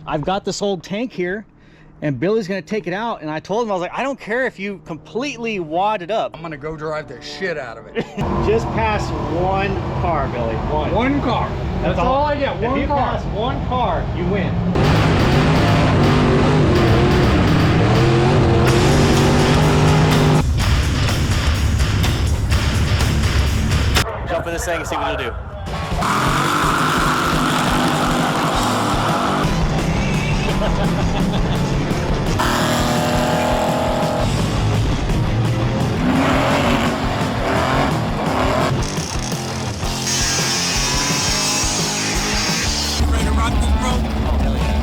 I've got this old tank here, and Billy's gonna take it out, and I told him, I was like, I don't care if you completely wad it up. I'm gonna go drive the shit out of it. Just pass one car, Billy. One car. That's all I get. One car. If you pass one car, you win. Jump in this thing and see what it'll do. Ready to rock this, bro? Oh, hell yeah.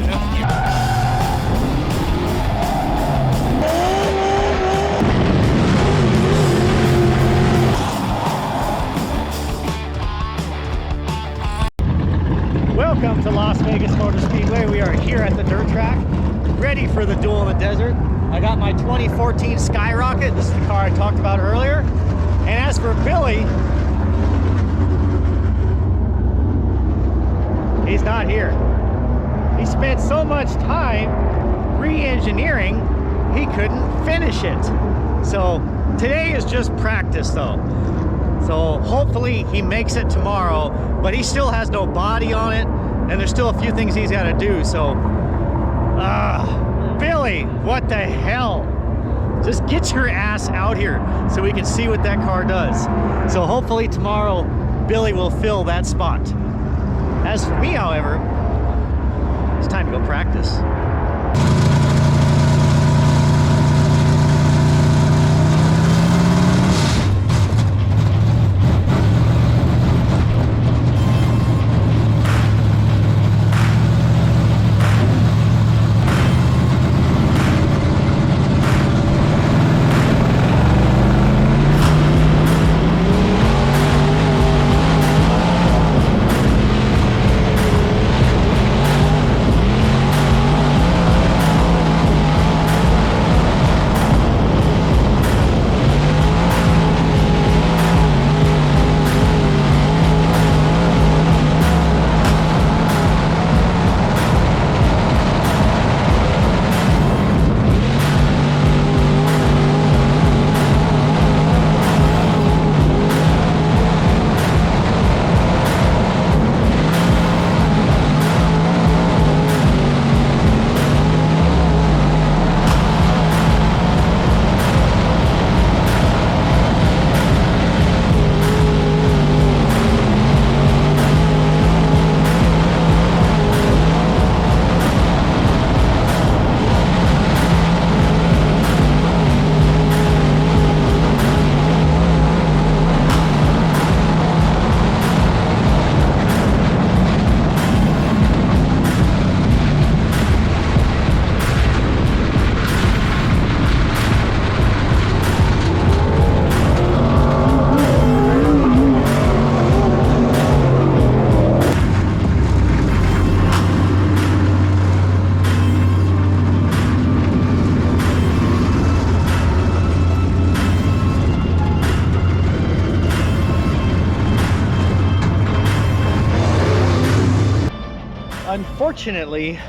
Welcome to Las Vegas Motor Speedway. We are here at the dirt track, ready for the duel in the desert. I got my 2014 Skyrocket. This is the car I talked about earlier. And as for Billy, he's not here. He spent so much time re-engineering, he couldn't finish it. So today is just practice though. So hopefully he makes it tomorrow, but he still has no body on it, and there's still a few things he's got to do. So, Billy, what the hell? Just get your ass out here so we can see what that car does. So hopefully tomorrow, Billy will fill that spot. As for me, however, it's time to go practice. Unfortunately,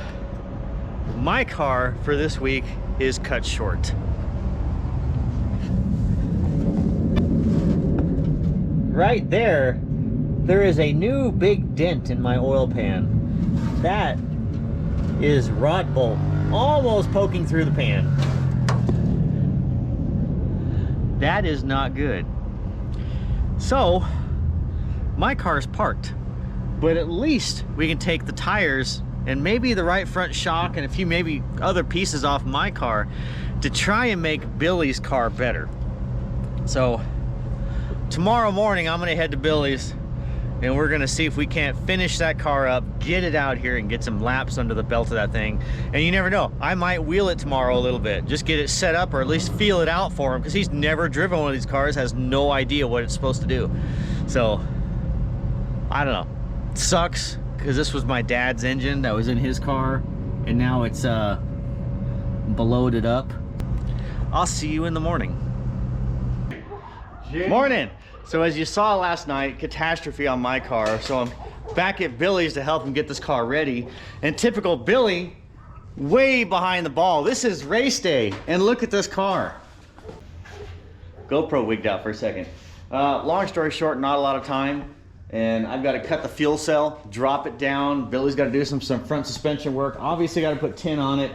my car for this week is cut short. Right there, there is a new big dent in my oil pan. That is rod bolt almost poking through the pan. That is not good. So, my car's parked. But at least we can take the tires and maybe the right front shock and a few maybe other pieces off my car to try and make Billy's car better. So tomorrow morning I'm gonna head to Billy's and we're gonna see if we can't finish that car up, get it out here and get some laps under the belt of that thing. And you never know, I might wheel it tomorrow a little bit, just get it set up or at least feel it out for him, because he's never driven one of these cars, has no idea what it's supposed to do. So I don't know. Sucks because this was my dad's engine that was in his car and now it's bloated up. I'll see you in the morning. Morning. So as you saw last night, catastrophe on my car, so I'm back at Billy's to help him get this car ready. And typical Billy, way behind the ball. This is race day, and look at this car. GoPro wigged out for a second. Long story short, not a lot of time, and I've got to cut the fuel cell, drop it down. Billy's got to do some front suspension work. Obviously got to put tin on it.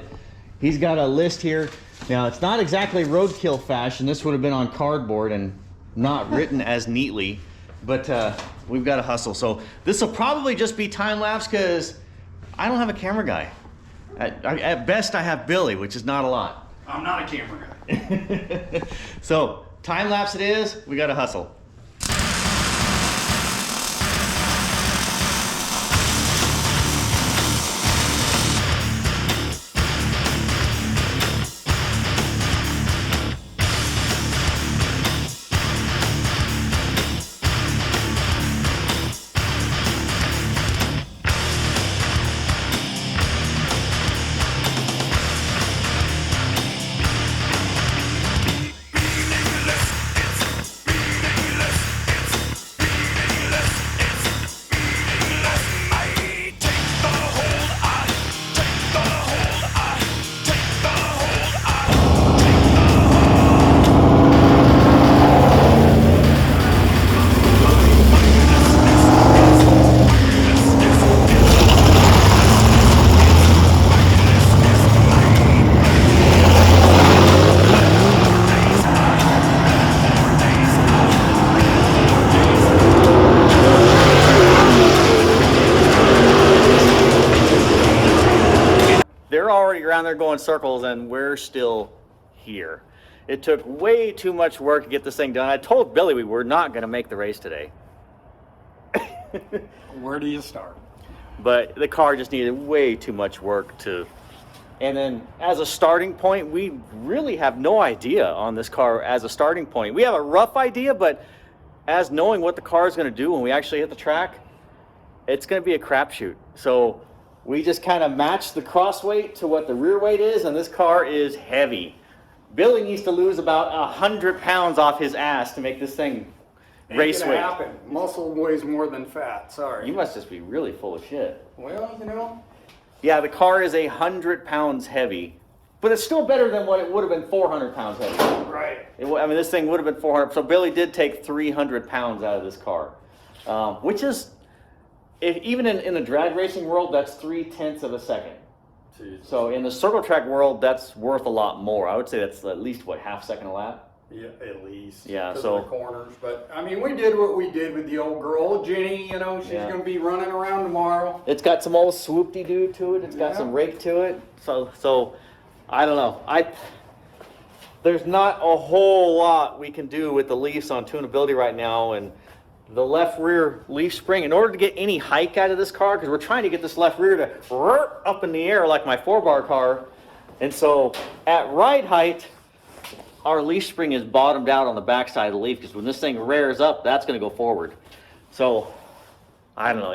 He's got a list here. Now, it's not exactly Roadkill fashion. This would have been on cardboard and not written as neatly, but we've got to hustle. So this will probably just be time-lapse because I don't have a camera guy. At best, I have Billy, which is not a lot. I'm not a camera guy. So time-lapse it is. We got to hustle. Around there going circles, and we're still here. It took way too much work to get this thing done. I told Billy we were not going to make the race today. Where do you start? But the car just needed way too much work to, and then as a starting point, we really have no idea on this car as a starting point. We have a rough idea, but as knowing what the car is going to do when we actually hit the track, it's going to be a crapshoot. So we just kind of match the cross weight to what the rear weight is, and this car is heavy. Billy needs to lose about 100 pounds off his ass to make this thing race weight. Happen. Muscle weighs more than fat. Sorry. You must just be really full of shit. Well, you know. Yeah, the car is 100 pounds heavy, but it's still better than what it would have been 400 pounds heavy. Right. I mean, this thing would have been 400. So Billy did take 300 pounds out of this car, which is, even in the drag racing world, that's 0.3 of a second. Jesus. So in the circle track world, that's worth a lot more. I would say that's at least, what, half second a lap? Yeah, at least. Yeah, so so the corners. But I mean, we did what we did with the old girl, Jenny. You know, she's going to be running around tomorrow. It's got some old swoop-de-doo to it. It's got some rake to it. So I don't know. There's not a whole lot we can do with the Leafs on tunability right now, and the left rear leaf spring, in order to get any hike out of this car, because we're trying to get this left rear to up in the air like my 4-bar car, and so at ride height, our leaf spring is bottomed out on the backside of the leaf, because when this thing rears up, that's going to go forward. So I don't know,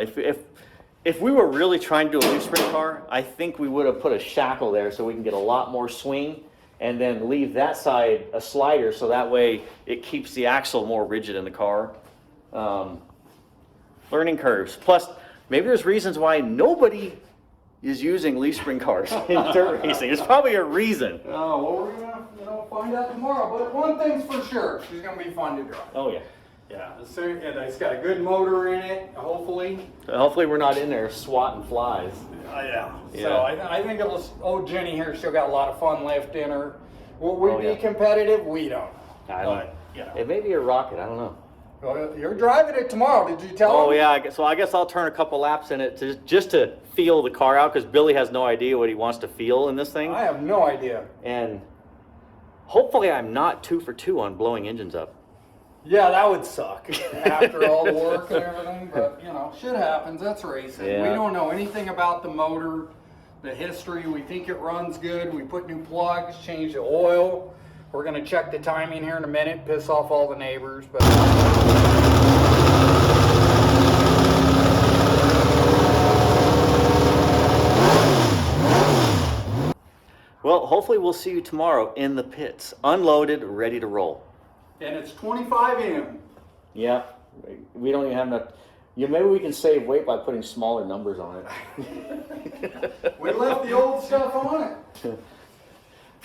if we were really trying to do a leaf spring car, I think we would have put a shackle there so we can get a lot more swing, and then leave that side a slider so that way it keeps the axle more rigid in the car. Learning curves. Plus, maybe there's reasons why nobody is using leaf spring cars in dirt racing. There's probably a reason. Oh, well, we're gonna find out tomorrow. But one thing's for sure, she's gonna be fun to drive. Oh yeah. Yeah, it's got a good motor in it. Hopefully. Hopefully we're not in there swatting flies. Yeah. So I think old Jenny here, she'll got a lot of fun left in her. Will we be competitive? We don't. I don't. It may be a rocket. I don't know. Well, you're driving it tomorrow. Did you tell him? Oh yeah, I guess I'll turn a couple laps in it just to feel the car out, because Billy has no idea what he wants to feel in this thing. I have no idea. And hopefully I'm not 2 for 2 on blowing engines up. Yeah, that would suck after all the work and everything. But you know, shit happens. That's racing. Yeah. We don't know anything about the motor, the history. We think it runs good. We put new plugs, change the oil. We're going to check the timing here in a minute, piss off all the neighbors. But well, hopefully we'll see you tomorrow in the pits, unloaded, ready to roll. And it's 25 in. Yeah, we don't even have enough. Yeah, maybe we can save weight by putting smaller numbers on it. We left the old stuff on it.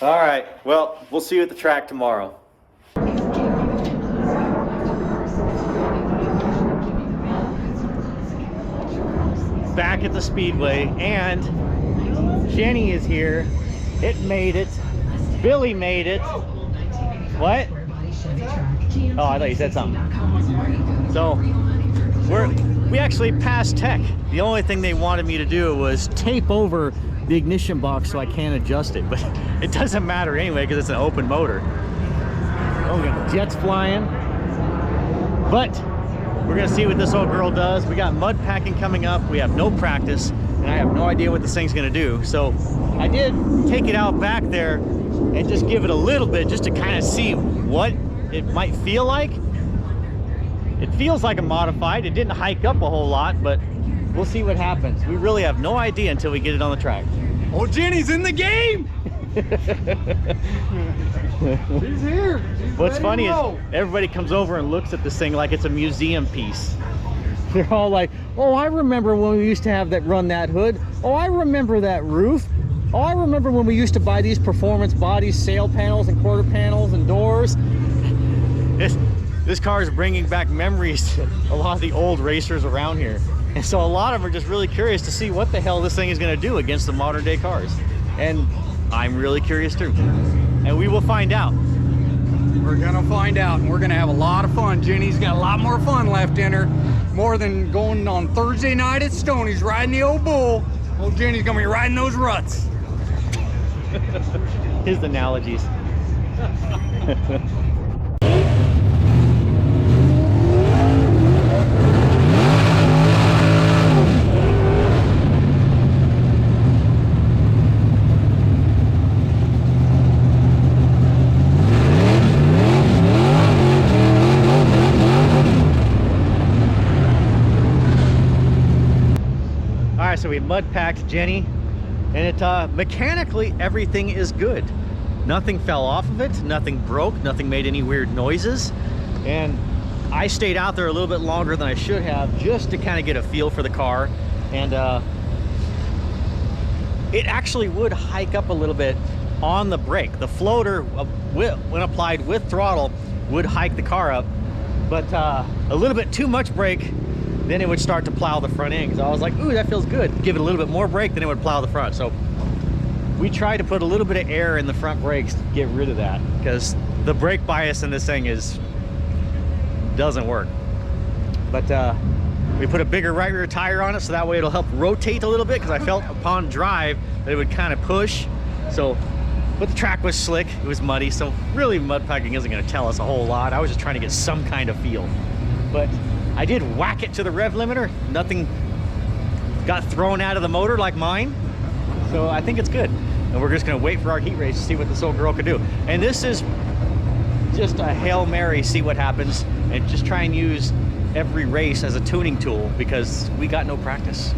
All right, well, we'll see you at the track tomorrow. Back at the Speedway, and Jenny is here. It made it. Billy made it. What? Oh, I thought you said something. So, we actually passed tech. The only thing they wanted me to do was tape over the ignition box so I can't adjust it, but it doesn't matter anyway because it's an open motor. Oh, we got jets flying. But we're gonna see what this old girl does. We got mud packing coming up. We have no practice, and I have no idea what this thing's gonna do. So I did take it out back there and just give it a little bit just to kind of see what it might feel like. It feels like a modified. It didn't hike up a whole lot, but we'll see what happens. We really have no idea until we get it on the track. Oh, Jenny's in the game! She's here. She's What's ready funny to is roll. everybody comes over and looks at this thing like it's a museum piece. They're all like, oh, I remember when we used to have that run that hood. Oh, I remember that roof. Oh, I remember when we used to buy these performance bodies, sail panels and quarter panels and doors. This car is bringing back memories to a lot of the old racers around here. And so a lot of them are just really curious to see what the hell this thing is going to do against the modern day cars. And I'm really curious too. And we will find out. We're gonna find out, and we're gonna have a lot of fun. Jenny's got a lot more fun left in her. More than going on Thursday night at Stoney's riding the old bull. Old Jenny's gonna be riding those ruts. His analogies. So we mud packed Jenny, and it mechanically everything is good. Nothing fell off of it, nothing broke, nothing made any weird noises. And I stayed out there a little bit longer than I should have just to kind of get a feel for the car. And it actually would hike up a little bit on the brake. The floater, when applied with throttle, would hike the car up, but a little bit too much brake, then it would start to plow the front end. So I was like, ooh, that feels good. Give it a little bit more brake, then it would plow the front. So we tried to put a little bit of air in the front brakes to get rid of that, because the brake bias in this thing doesn't work. But we put a bigger right rear tire on it, so that way it'll help rotate a little bit, because I felt upon drive that it would kind of push. So, but the track was slick, it was muddy, so really mud packing isn't going to tell us a whole lot. I was just trying to get some kind of feel. But I did whack it to the rev limiter. Nothing got thrown out of the motor like mine. So I think it's good. And we're just gonna wait for our heat race to see what this old girl could do. And this is just a Hail Mary, see what happens, and just try and use every race as a tuning tool, because we got no practice.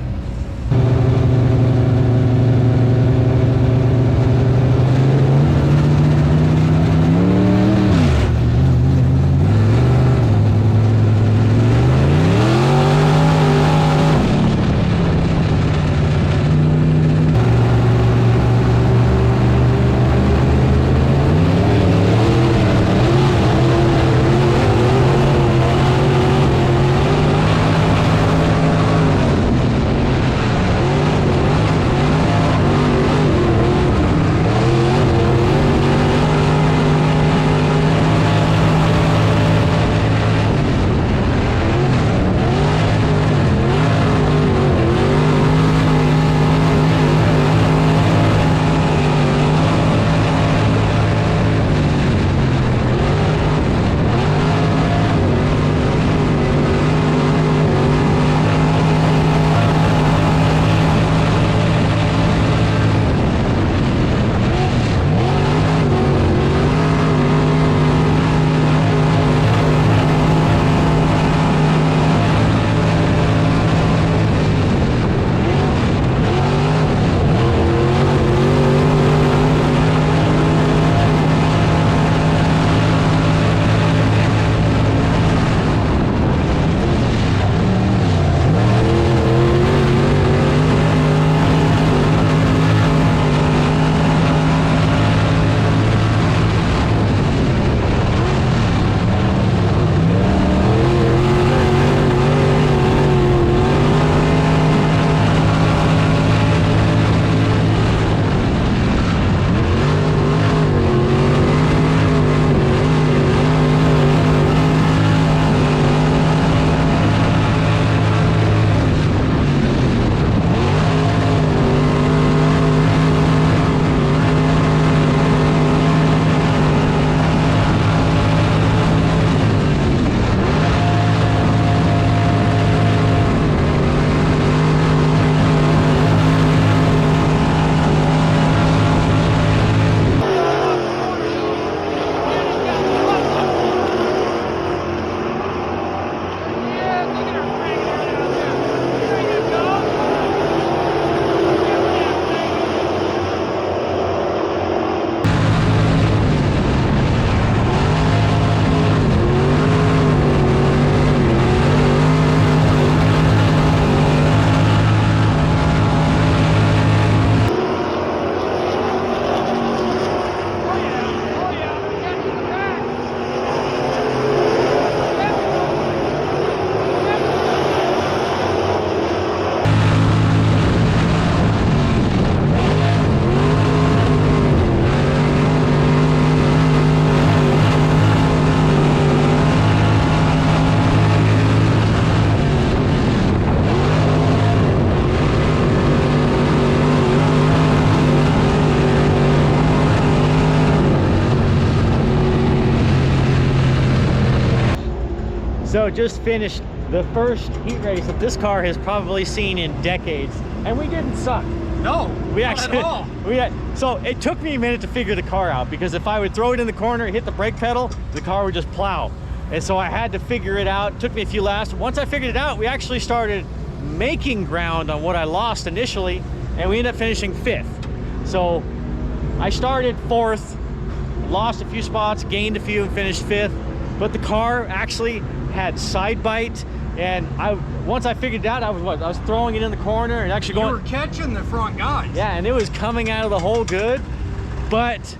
So just finished the first heat race that this car has probably seen in decades, and we didn't suck. No, We not actually, at all. so it took me a minute to figure the car out, because if I would throw it in the corner, hit the brake pedal, the car would just plow. And so I had to figure it out. It took me a few laps. Once I figured it out, we actually started making ground on what I lost initially, and we ended up finishing 5th. So I started 4th, lost a few spots, gained a few, and finished 5th. But the car actually had side bite, and once I figured it out, I was throwing it in the corner and actually going. You were catching the front guys. Yeah, and it was coming out of the hole good, but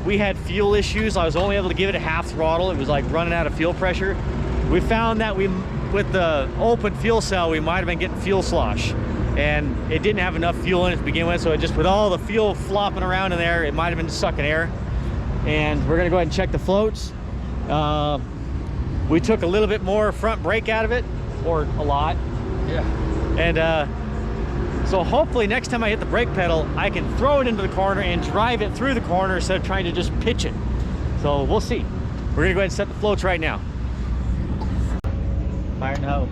we had fuel issues. I was only able to give it a half throttle. It was like running out of fuel pressure. We found that with the open fuel cell, we might have been getting fuel slosh, and it didn't have enough fuel in it to begin with. So it just, with all the fuel flopping around in there, it might have been sucking air. And we're gonna go ahead and check the floats. We took a little bit more front brake out of it, or a lot. Yeah. And so hopefully next time I hit the brake pedal, I can throw it into the corner and drive it through the corner instead of trying to just pitch it. So we'll see. We're gonna go ahead and set the floats right now. Fire no.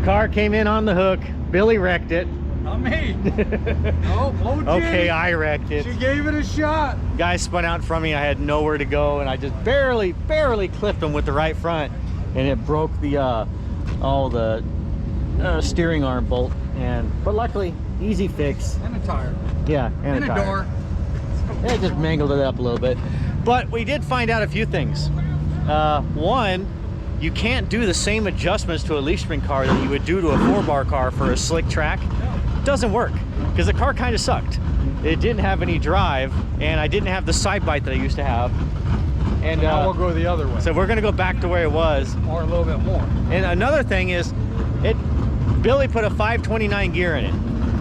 Car came in on the hook. Billy wrecked it. Not me. Oh, Okay, I wrecked it. She gave it a shot. Guy spun out in front of me. I had nowhere to go, and I just barely clipped him with the right front, and it broke the all the steering arm bolt. But luckily, easy fix. And a tire. Yeah, and a tire. Door. It just mangled it up a little bit. But we did find out a few things. One, you can't do the same adjustments to a leaf spring car that you would do to a 4-bar car for a slick track. It doesn't work because the car kind of sucked. It didn't have any drive, and I didn't have the side bite that I used to have. And so now we'll go the other way. So we're gonna go back to where it was, or a little bit more. And another thing is, Billy put a 529 gear in it,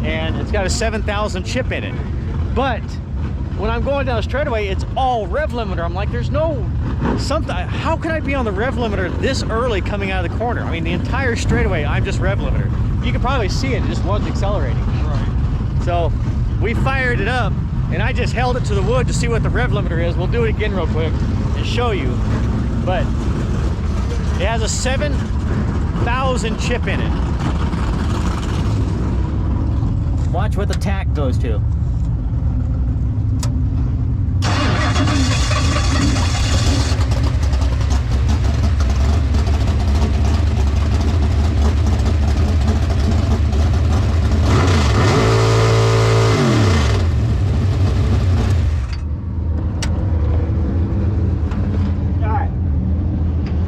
and it's got a 7,000 chip in it. But when I'm going down the straightaway, it's all rev limiter. I'm like, there's no something. How can I be on the rev limiter this early coming out of the corner? I mean, the entire straightaway, I'm just rev limiter. You can probably see it just wasn't accelerating. Right. So we fired it up, and I just held it to the wood to see what the rev limiter is. We'll do it again real quick and show you. But it has a 7,000 chip in it. Watch what the tack goes to.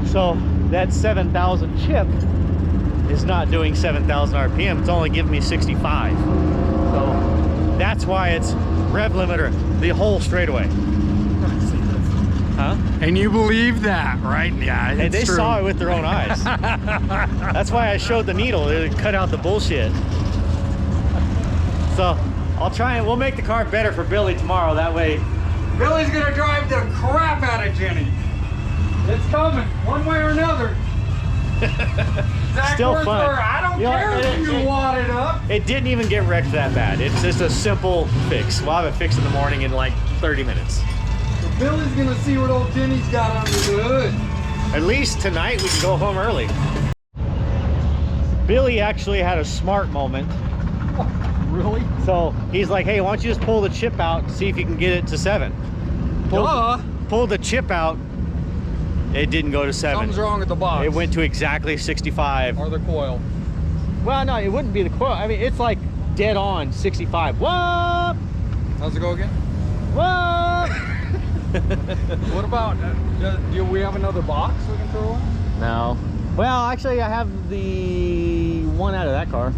So that 7,000 chip is not doing 7,000 RPM. It's only giving me 65. So that's why it's rev limiter the whole straightaway. Huh? And you believe that, right? Yeah, it's and they true. saw it with their own eyes. That's why I showed the needle. It cut out the bullshit. So I'll try and we'll make the car better for Billy tomorrow. That way, Billy's gonna drive the crap out of Jenny. It's coming, one way or another. still fun. I don't care if you wad it up. It didn't even get wrecked that bad. It's just a simple fix. We'll have it fixed in the morning in like 30 minutes. So Billy's gonna see what old Jenny's got under the hood. At least tonight we can go home early. Billy actually had a smart moment. Really? So he's like, hey, why don't you just pull the chip out and see if you can get it to 7. Pulled the chip out. It didn't go to 7. Something's wrong with the box. It went to exactly 65. Or the coil. Well, no, it wouldn't be the coil. I mean, it's like dead on 65. Whoop! How's it go again? Whoop! What about, do we have another box we can throw in? No. Well, actually, I have the one out of that car.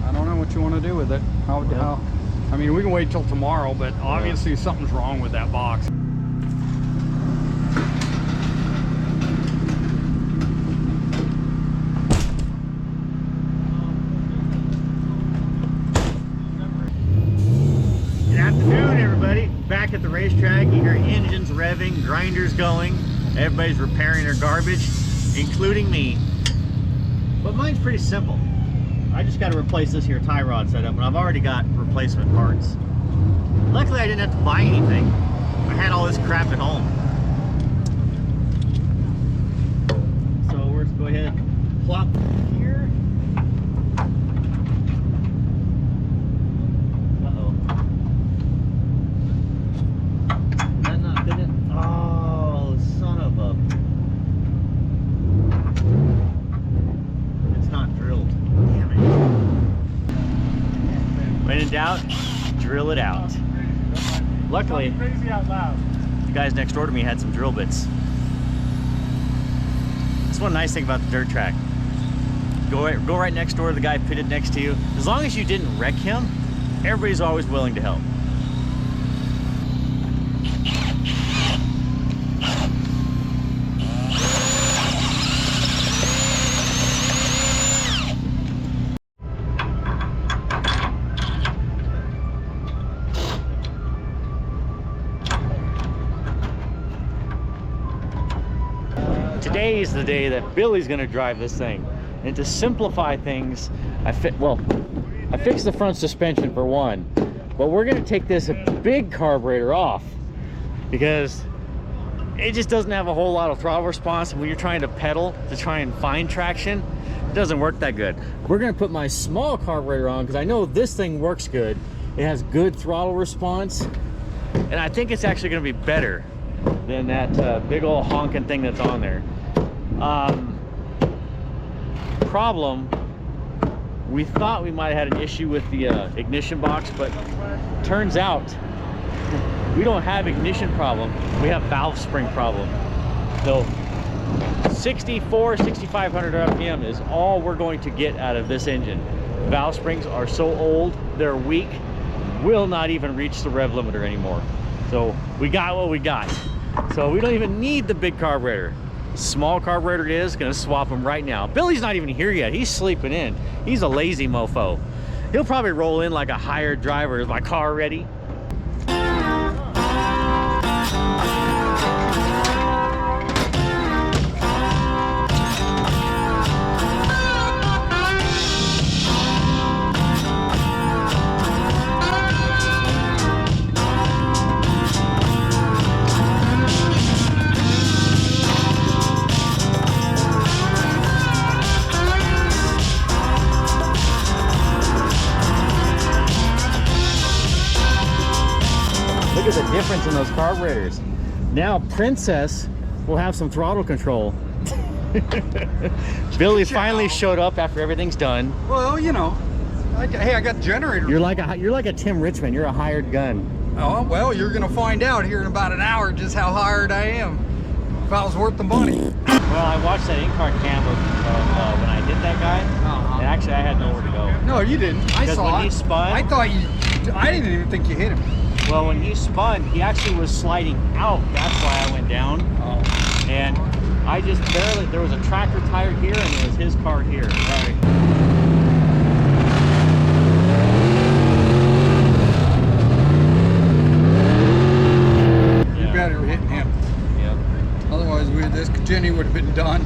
I don't know what you want to do with it. How? I mean, we can wait till tomorrow, but obviously something's wrong with that box. Good afternoon, everybody. Back at the racetrack. You hear engines revving, grinders going. Everybody's repairing their garbage, including me. But mine's pretty simple. I just got to replace this here tie rod setup, and I've already got replacement parts. Luckily, I didn't have to buy anything. I had all this crap at home. So we're going to go ahead and plop here. Uh-oh. Did that not fit it? Oh, son of a... It's not drilled. Damn it. When in doubt, drill it out. Luckily, the guys next door to me had some drill bits. That's one nice thing about the dirt track. Go right next door to the guy pitted next to you. As long as you didn't wreck him, everybody's always willing to help. Today's the day that Billy's gonna drive this thing. And to simplify things, I fixed the front suspension for one, but we're gonna take this big carburetor off because it just doesn't have a whole lot of throttle response. And when you're trying to pedal to try and find traction, it doesn't work that good. We're gonna put my small carburetor on because I know this thing works good. It has good throttle response, and I think it's actually gonna be better than that big old honking thing that's on there. Problem, we thought we might have had an issue with the ignition box, but turns out we don't have ignition problem. We have valve spring problem. So 6,500 RPM is all we're going to get out of this engine. Valve springs are so old, they're weak, will not even reach the rev limiter anymore. So we got what we got. So we don't even need the big carburetor. Small carburetor it is, gonna swap them right now. Billy's not even here yet, he's sleeping in. He's a lazy mofo. He'll probably roll in like a hired driver. Is my car ready? Look at the difference in those carburetors. Now Princess will have some throttle control. Billy finally showed up after everything's done. Well, you know, hey, I got the generator. You're like a Tim Richmond. You're a hired gun. Oh, well, you're gonna find out here in about an hour just how hired I am. If I was worth the money. Well, I watched that in-car cam of when I hit that guy, and actually I had nowhere to go. No, you didn't. I saw when he spun, I thought you. I didn't even think you hit him. Well, when he spun, he actually was sliding out. That's why I went down. Oh. And I just barely, there was a tractor tire here and there was his car here. Right. You better hitting him. Yep. Otherwise, this Jenny would have been done.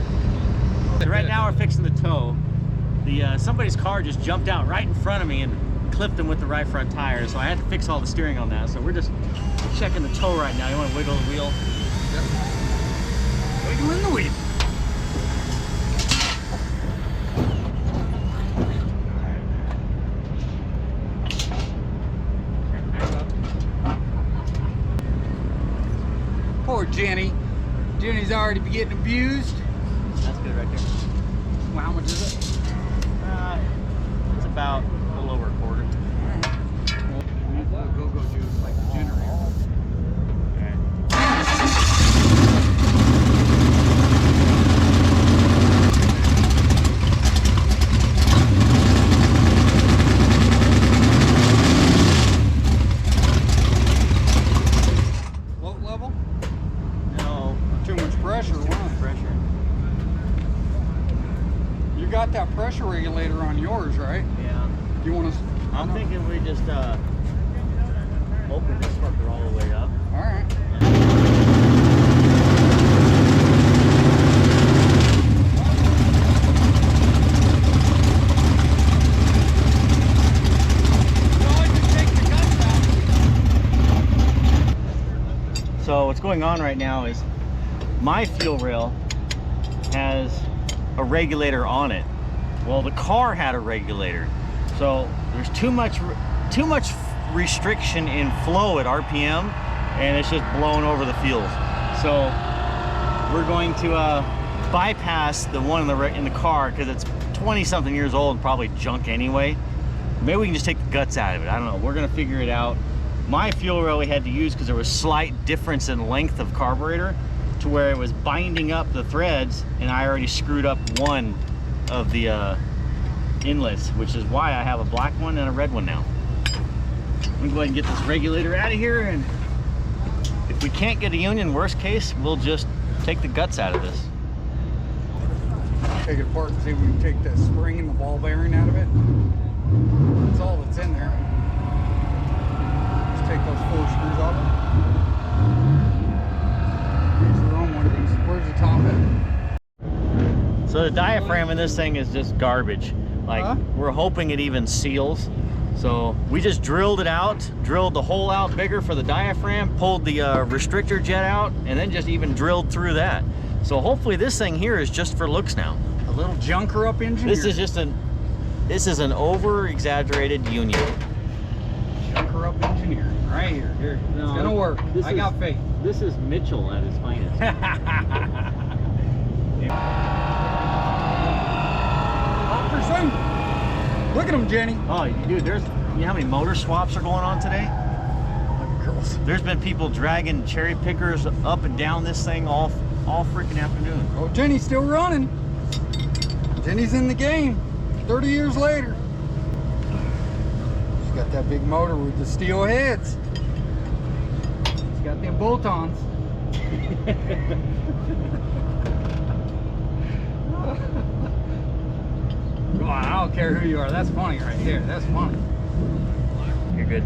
Right now we're fixing the tow. Somebody's car just jumped out right in front of me and clipped him with the right front tire, so I had to fix all the steering on that. So we're just checking the toe right now. You want to wiggle the wheel? Yep. Wiggling the wheel. Poor Jenny. Jenny's already be getting abused. That's good right there. Well, how much is it? It's about a little over a quarter. Go do like the generator. Float level? No. Too much pressure. Too much pressure. You got that pressure regulator on yours, right? Yeah. You want to? I'm thinking we just open this fucker all the way up. All right. So what's going on right now is my fuel rail has a regulator on it. Well, the car had a regulator. So there's too much restriction in flow at RPM, and it's just blowing over the fuels. So we're going to bypass the one in the car because it's 20-something years old and probably junk anyway. Maybe we can just take the guts out of it. I don't know. We're gonna figure it out. My fuel rail we had to use because there was slight difference in length of carburetor to where it was binding up the threads, and I already screwed up one of the inlets, which is why I have a black one and a red one now. I'm gonna go ahead and get this regulator out of here, and if we can't get a union, worst case, we'll just take the guts out of this. Take it apart and see if we can take the spring and the ball bearing out of it. That's all that's in there. Just take those 4 screws off. Here's the wrong one of these. Where's the top at? So the diaphragm in this thing is just garbage. Like, we're hoping it even seals. So we just drilled it out, drilled the hole out bigger for the diaphragm, pulled the restrictor jet out, and then just even drilled through that. So hopefully this thing here is just for looks now. A little Junkerup engine. This is just this is an over-exaggerated union. Junkerup engineer, right here. Here, no, it's gonna work. I got faith. This is Mitchell at his finest. Look at them, Jenny. Oh, dude, you know how many motor swaps are going on today? Girls. There's been people dragging cherry pickers up and down this thing all all freaking afternoon. Oh, Jenny's still running. Jenny's in the game 30 years later. She's got that big motor with the steel heads. She's got them bolt-ons. Come on, I don't care who you are. That's funny right there. That's funny. You're good.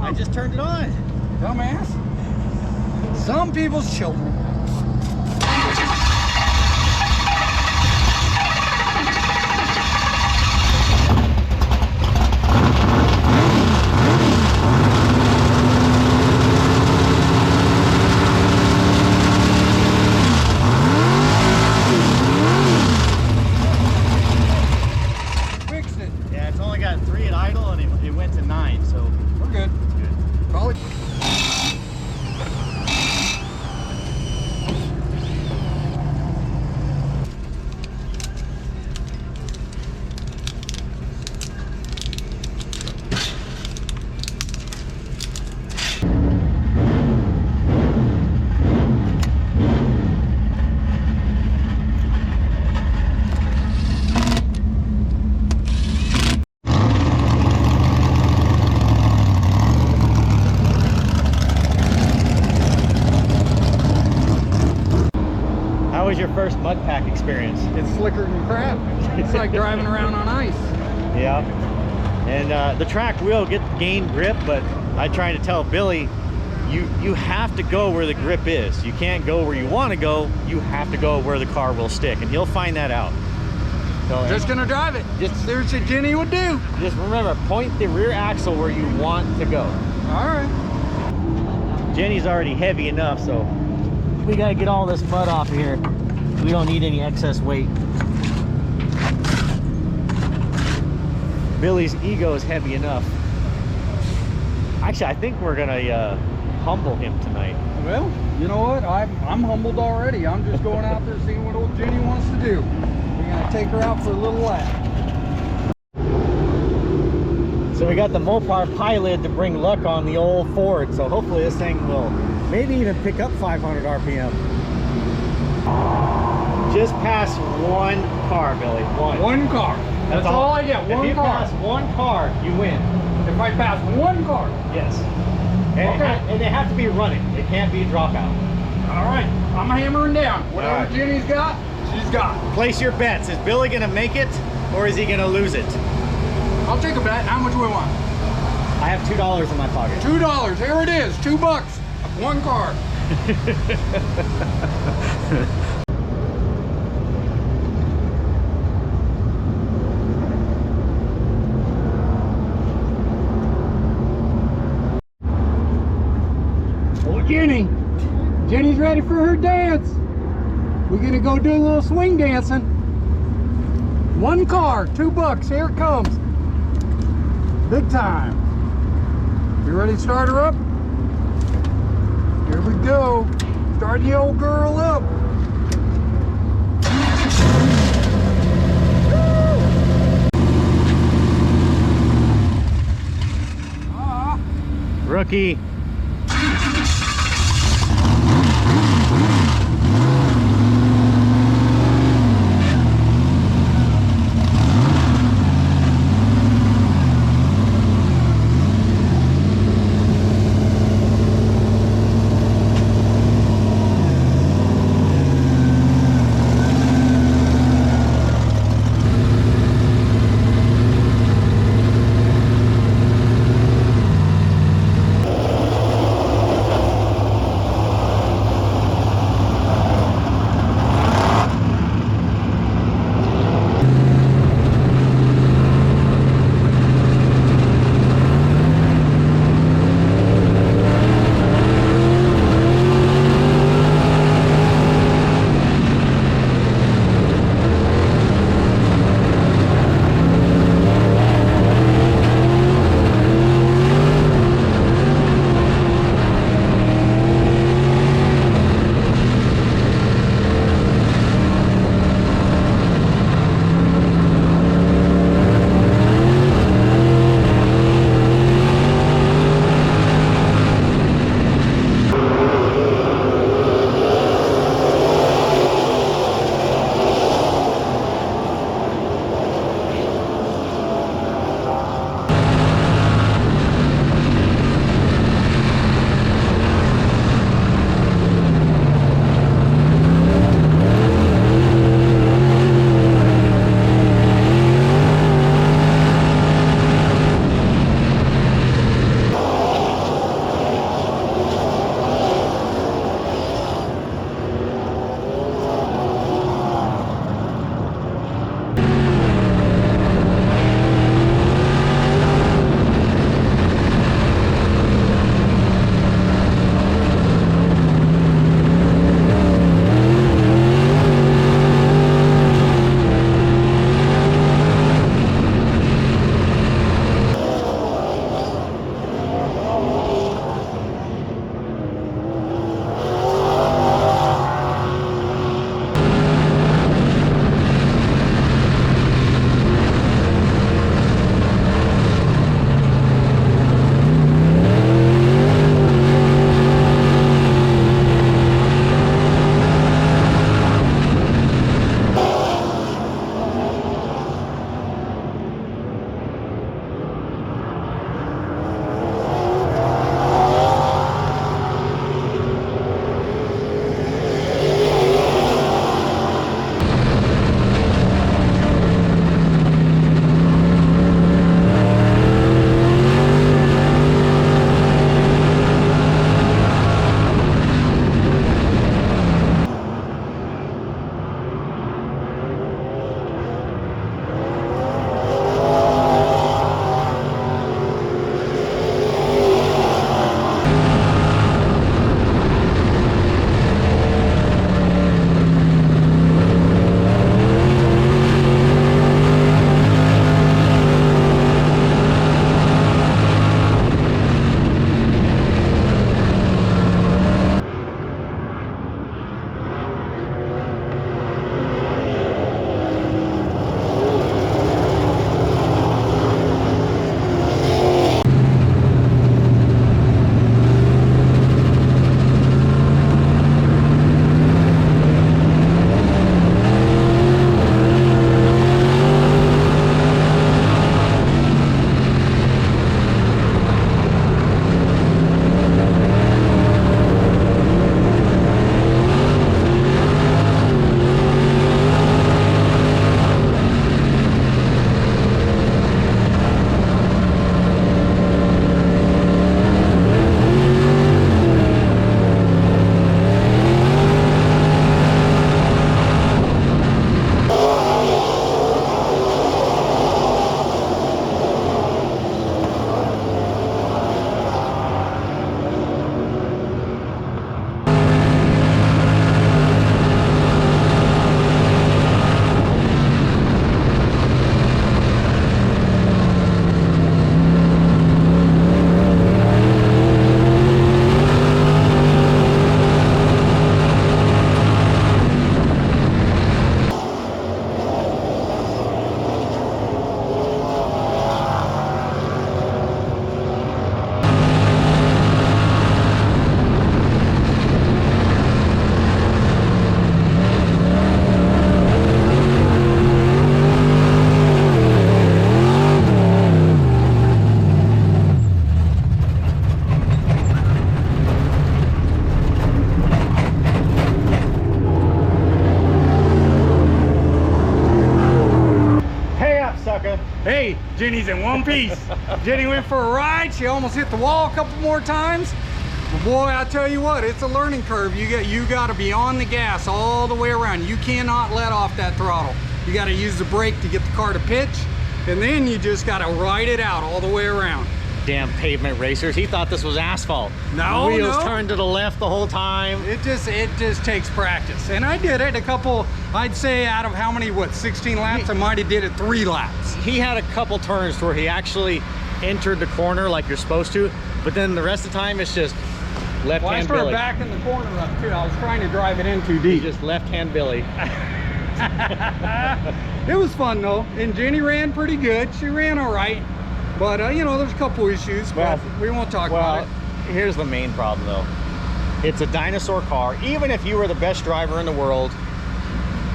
I just turned it on. Dumbass. Some people's children. Fixed it. Yeah, it's only got 3 at idle and it went to 9, so We're good. it's good. Probably. How was your first mud pack experience? It's slicker than crap. It's like driving around on ice. Yeah. And the track will gain grip, but I tried to tell Billy, you have to go where the grip is. You can't go where you want to go. You have to go where the car will stick, and he'll find that out. So, Just gonna drive it. There's what Jenny would do. just remember, point the rear axle where you want to go. All right. Jenny's already heavy enough, so we gotta get all this mud off of here. We don't need any excess weight. Billy's ego is heavy enough. Actually, I think we're gonna humble him tonight. Well, you know what? I'm humbled already. I'm just going out there seeing what old Jenny wants to do. We're gonna take her out for a little lap. So we got the Mopar Pilot to bring luck on the old Ford. So hopefully this thing will maybe even pick up 500 RPM. Just pass one car, Billy. One car. That's all I get. One if you car. pass one car, you win. If I pass one car. Yes. And, Okay. and they have to be running. It can't be a dropout. All right. I'm hammering down. Whatever All right. Jenny's got, she's got. Place your bets. Is Billy gonna make it or is he gonna lose it? I'll take a bet. How much do we want? I have $2 in my pocket. $2. Here it is. $2. One car. Oh, Jenny. Jenny's ready for her dance. We're gonna go do a little swing dancing. One car, $2. Here it comes. Big time. You ready to start her up? Here we go. Starting the old girl up. Rookie. Jenny's in one piece. Jenny went for a ride. She almost hit the wall a couple more times. But boy, I tell you what, it's a learning curve. You got to be on the gas all the way around. You cannot let off that throttle. You got to use the brake to get the car to pitch, and then you just got to ride it out all the way around. Damn pavement racers. He thought this was asphalt. No, wheels no. turned to the left the whole time. It just takes practice. And I did it a couple, I'd say out of how many, 16 laps? I might have did it 3 laps. He had a couple turns where he actually entered the corner like you're supposed to, but then the rest of the time it's just left hand Well, I started Billy. backing the corner up too. I was trying to drive it in too deep. Just left hand Billy. It was fun though, and Jenny ran pretty good. She ran all right, but you know, there's a couple issues, but we won't talk about it. Here's the main problem though. It's a dinosaur car. Even if you were the best driver in the world,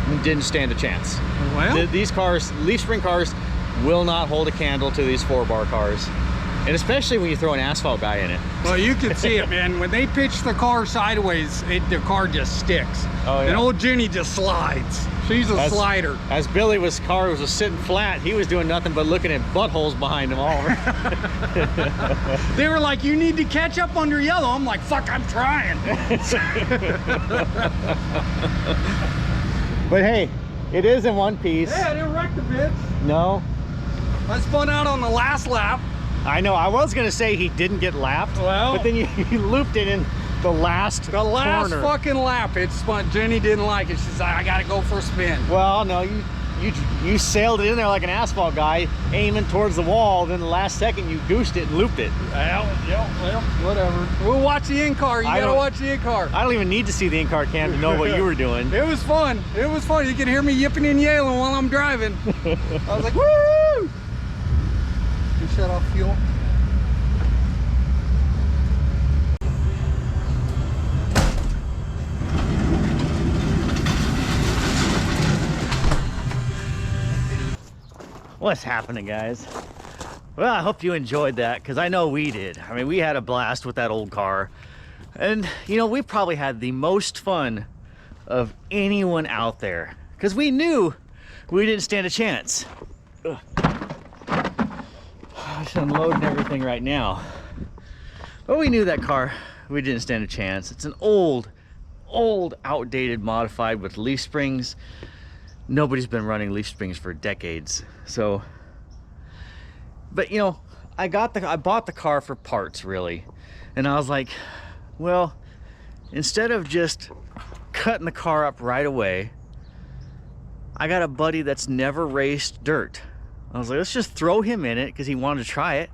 you didn't stand a chance. Well, These cars, leaf spring cars, will not hold a candle to these 4-bar cars. And especially when you throw an asphalt guy in it. well, you can see it, man. When they pitch the car sideways, the car just sticks. Oh, yeah. And old Jenny just slides. She's a slider. As Billy's car was sitting flat, he was doing nothing but looking at buttholes behind him all over. They were like, you need to catch up under yellow. I'm like, fuck, I'm trying. But hey, it is in one piece. Yeah, I didn't wreck the bitch. No, I spun out on the last lap. I know. I was gonna say he didn't get lapped, Well, but then you looped it in the last corner. fucking lap. It spun. Jenny didn't like it. She said, I gotta go for a spin. Well, no, you sailed it in there like an asphalt guy, aiming towards the wall. Then the last second you goosed it and looped it. Well, whatever. We'll watch the in-car. You gotta watch the in-car. I don't even need to see the in-car cam to know what you were doing. It was fun. It was fun. You can hear me yipping and yelling while I'm driving. I was like, woo! You shut off fuel. What's happening, guys? Well, I hope you enjoyed that, because I know we did. I mean, we had a blast with that old car. And, you know, we probably had the most fun of anyone out there, because we knew we didn't stand a chance. Ugh. I should unload and everything right now. But we knew that car, we didn't stand a chance. It's an old, outdated modified with leaf springs. Nobody's been running leaf springs for decades. So, but you know, I bought the car for parts, really. And I was like, well, instead of just cutting the car up right away, I got a buddy that's never raced dirt. I was like, let's just throw him in it, because he wanted to try it.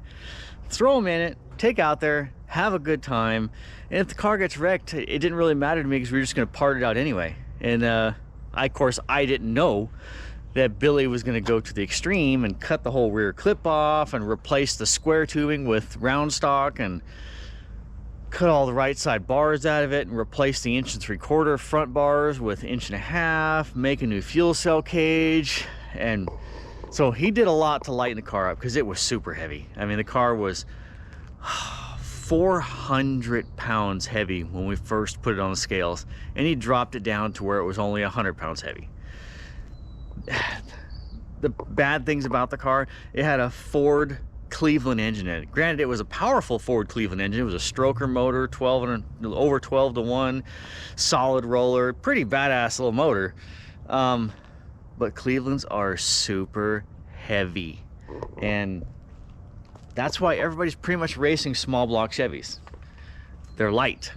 Throw him in it, take out there, have a good time. And if the car gets wrecked, it didn't really matter to me, because we were just gonna part it out anyway. And of course, I didn't know that Billy was gonna go to the extreme and cut the whole rear clip off and replace the square tubing with round stock and cut all the right side bars out of it and replace the 1 3/4 front bars with 1.5 inch, make a new fuel cell cage. And so he did a lot to lighten the car up, because it was super heavy. I mean, the car was 400 pounds heavy when we first put it on the scales, and he dropped it down to where it was only 100 pounds heavy. The bad things about the car, it had a Ford Cleveland engine in it. Granted, it was a powerful Ford Cleveland engine. It was a stroker motor, over 12-to-1, solid roller, pretty badass little motor. But Clevelands are super heavy, and that's why everybody's pretty much racing small block Chevys. They're light,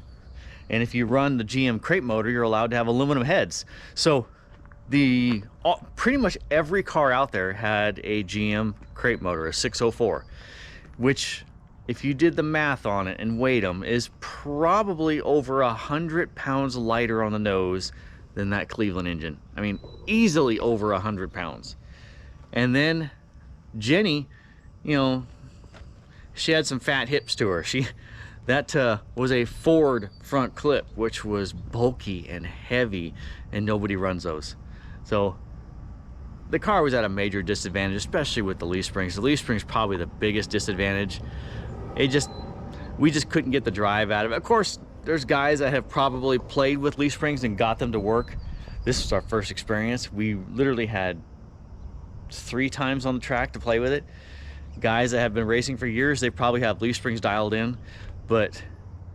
and if you run the GM crate motor, you're allowed to have aluminum heads. So pretty much every car out there had a GM crate motor, a 604, which, if you did the math on it and weighed them, is probably over 100 pounds lighter on the nose than that Cleveland engine. I mean, easily over 100 pounds. And then Jenny, you know, she had some fat hips to her. That was a Ford front clip, which was bulky and heavy, and nobody runs those. So the car was at a major disadvantage, especially with the leaf springs. The leaf springs probably the biggest disadvantage. We just couldn't get the drive out of it. Of course, there's guys that have probably played with leaf springs and got them to work. This was our first experience. We literally had 3 times on the track to play with it, Guys that have been racing for years, they probably have leaf springs dialed in, but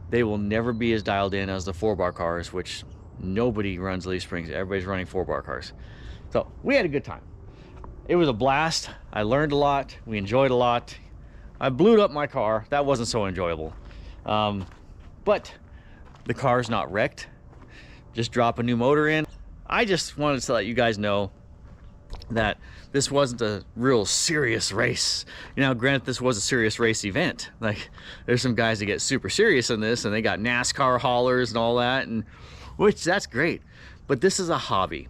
they will never be as dialed in as the 4-bar cars, which nobody runs leaf springs. Everybody's running 4-bar cars. So we had a good time. It was a blast. I learned a lot. We enjoyed a lot. I blew up my car. That wasn't so enjoyable. But the car's not wrecked. Just drop a new motor in. I just wanted to let you guys know that this wasn't a real serious race. You know, granted, this was a serious race event. Like, there's some guys that get super serious in this, and they got NASCAR haulers and all that, and which that's great. But this is a hobby,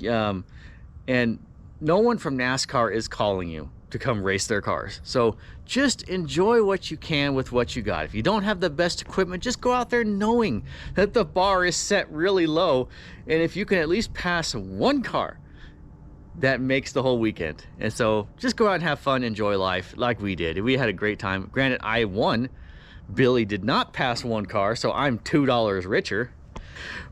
and no one from NASCAR is calling you to come race their cars. So just enjoy what you can with what you got. If you don't have the best equipment, just go out there knowing that the bar is set really low, and if you can at least pass one car, that makes the whole weekend. And so just go out and have fun, enjoy life like we did. We had a great time. Granted, I won. Billy did not pass one car, so I'm $2 richer.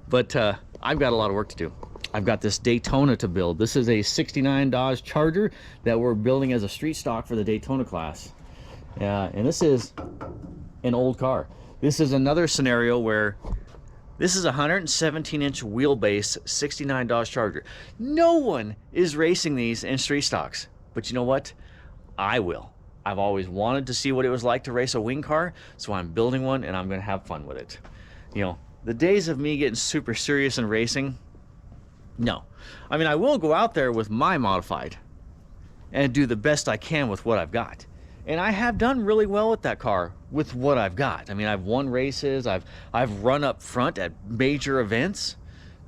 But I've got a lot of work to do. I've got this Daytona to build. This is a '69 Dodge Charger that we're building as a street stock for the Daytona class. And this is an old car. This is another scenario where this is a 117-inch wheelbase 69 Dodge Charger. No one is racing these in street stocks, but you know what? I will. I've always wanted to see what it was like to race a wing car, so I'm building one and I'm gonna have fun with it. You know, the days of me getting super serious in racing, no. I mean, I will go out there with my modified and do the best I can with what I've got. And I have done really well with that car with what I've got. I mean, I've won races, I've run up front at major events.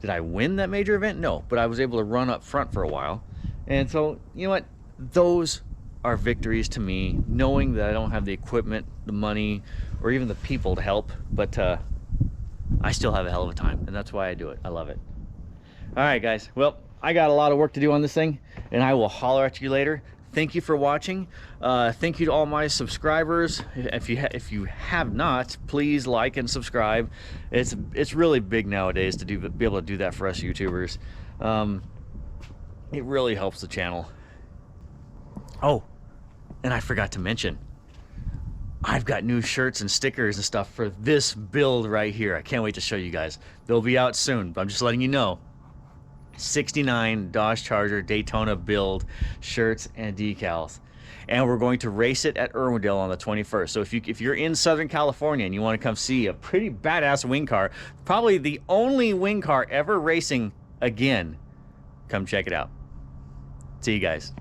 Did I win that major event? No, but I was able to run up front for a while. And so, you know what? Those are victories to me, knowing that I don't have the equipment, the money, or even the people to help, but I still have a hell of a time, and that's why I do it. I love it. All right, guys. Well, I got a lot of work to do on this thing, and I will holler at you later. Thank you for watching. Thank you to all my subscribers. If you have not, please like and subscribe. It's really big nowadays to be able to do that for us YouTubers. It really helps the channel. Oh, and I forgot to mention, I've got new shirts and stickers and stuff for this build right here. I can't wait to show you guys. They'll be out soon, but I'm just letting you know. 69 Dodge Charger Daytona build shirts and decals, and we're going to race it at Irwindale on the 21st. So if you're in Southern California and you want to come see a pretty badass wing car, probably the only wing car ever racing again, come check it out. See you guys.